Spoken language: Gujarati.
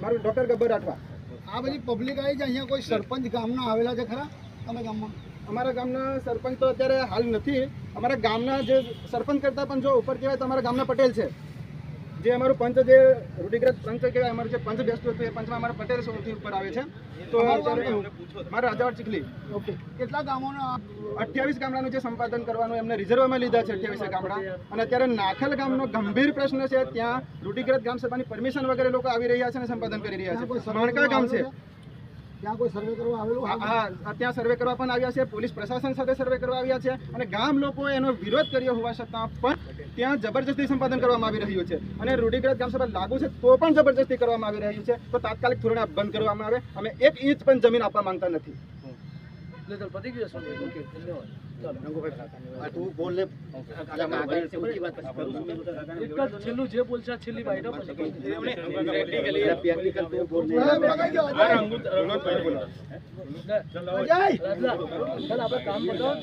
મારું ડૉક્ટર ગબ્બર રાઠવા. આ બધી પબ્લિક આવી છે, અહીંયા કોઈ સરપંચ ગામના આવેલા છે ખરા તમે ગામમાં? અમારા ગામના સરપંચ તો અત્યારે હાલ નથી. અમારા ગામના જે સરપંચ કરતાં પણ જો ઉપર કહેવાય તો અમારા ગામના પટેલ છે. જે અમારું પંચ જે રૂઢિગ્રસ્ત પંચ કહેવાય, અમારું જે પંચ બેસતું હતું એ પંચમાં અમારા પટેલ સૌથી ઉપર આવે છે. તો મારા રાજાવાડ ચીખલી. ઓકે, કેટલા ગામોના? 28 ગામડાનું જે સંપાદન કરવાનું એમને રિઝર્વમાં લીધા છે, 28 ગામડા. અને અત્યારે નાખલ ગામનો ગંભીર પ્રશ્ન છે, ત્યાં રૂઢિગ્રસ્ત ગ્રામ સભાની પરમિશન વગેરે લોકો આવી રહ્યા છે અને સંપાદન કરી રહ્યા છે. રણકા ગામ છે, ત્યાં કોઈ સર્વે કરવા આવેલું? હા, ત્યાં સર્વે કરવા પણ આવ્યા છે, પોલીસ પ્રશાસન સાથે સર્વે કરવા આવ્યા છે, અને ગામ લોકોએ એનો વિરોધ કર્યો હોવા છતાં પણ ત્યાં જબરજસ્તી સંપાદન કરવામાં આવી રહ્યું છે. અને રૂઢિગ્રસ્ત ગ્રામ સભા લાગુ છે તો પણ જબરજસ્તી કરવામાં આવી રહ્યું છે. તો તાત્કાલિક ધોરણે બંધ કરવામાં આવે. અમે 1 ઇંચ પણ જમીન આપવા માંગતા નથી. છેલ્લું જે બોલશે છેલ્લી બાઈટ આપણે કામ બતાવો.